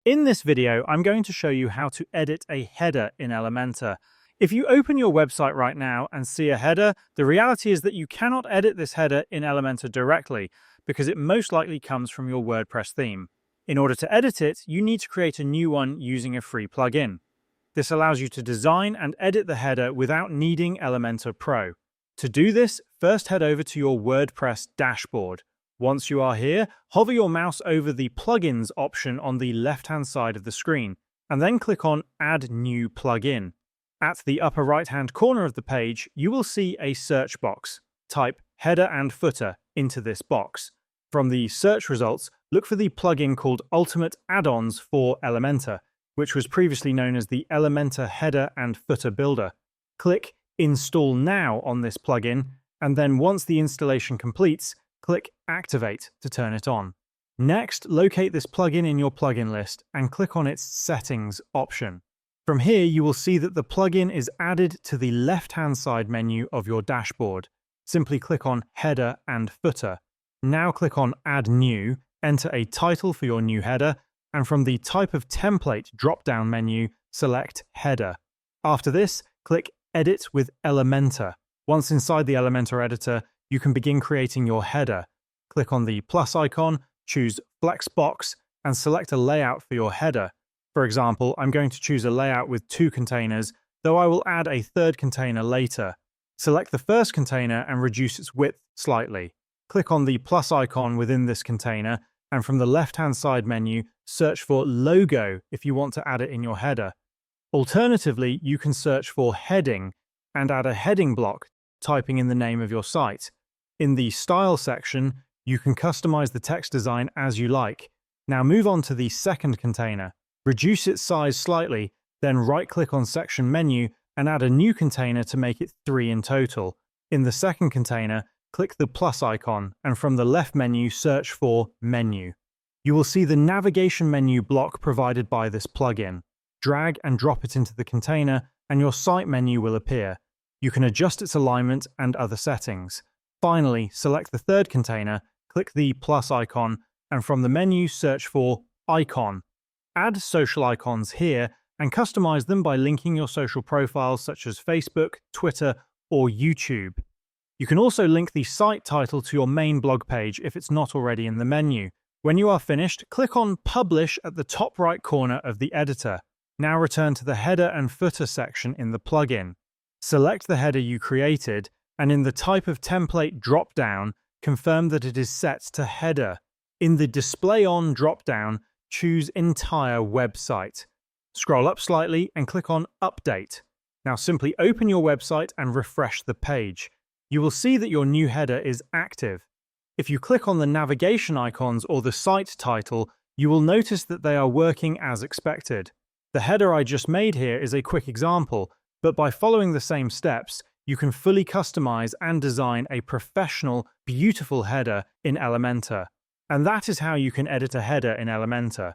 In this video, I'm going to show you how to edit a header in Elementor. If you open your website right now and see a header, the reality is that you cannot edit this header in Elementor directly because it most likely comes from your WordPress theme. In order to edit it, you need to create a new one using a free plugin. This allows you to design and edit the header without needing Elementor Pro. To do this, first head over to your WordPress dashboard. Once you are here, hover your mouse over the Plugins option on the left-hand side of the screen, and then click on Add New Plugin. At the upper right-hand corner of the page, you will see a search box. Type Header and Footer into this box. From the search results, look for the plugin called Ultimate Add-ons for Elementor, which was previously known as the Elementor Header and Footer Builder. Click Install Now on this plugin, and then once the installation completes, click Activate to turn it on. Next, locate this plugin in your plugin list and click on its Settings option. From here, you will see that the plugin is added to the left-hand side menu of your dashboard. Simply click on Header and Footer. Now click on Add New, enter a title for your new header, and from the Type of Template drop-down menu, select Header. After this, click Edit with Elementor. Once inside the Elementor editor, you can begin creating your header. Click on the plus icon, choose Flexbox, and select a layout for your header. For example, I'm going to choose a layout with 2 containers, though I will add a third container later. Select the first container and reduce its width slightly. Click on the plus icon within this container, and from the left-hand side menu, search for Logo if you want to add it in your header. Alternatively, you can search for Heading and add a heading block, typing in the name of your site. In the Style section, you can customize the text design as you like. Now move on to the second container. Reduce its size slightly, then right-click on Section Menu and add a new container to make it 3 in total. In the second container, click the plus icon, and from the left menu, search for Menu. You will see the navigation menu block provided by this plugin. Drag and drop it into the container, and your site menu will appear. You can adjust its alignment and other settings. Finally, select the third container, click the plus icon, and from the menu, search for Icon. Add social icons here and customize them by linking your social profiles such as Facebook, Twitter, or YouTube. You can also link the site title to your main blog page if it's not already in the menu. When you are finished, click on Publish at the top right corner of the editor. Now return to the header and footer section in the plugin. Select the header you created, and in the Type of Template drop-down, confirm that it is set to Header. In the Display On drop-down, choose Entire Website. Scroll up slightly and click on Update. Now simply open your website and refresh the page. You will see that your new header is active. If you click on the navigation icons or the site title, you will notice that they are working as expected. The header I just made here is a quick example, but by following the same steps, you can fully customize and design a professional, beautiful header in Elementor. And that is how you can edit a header in Elementor.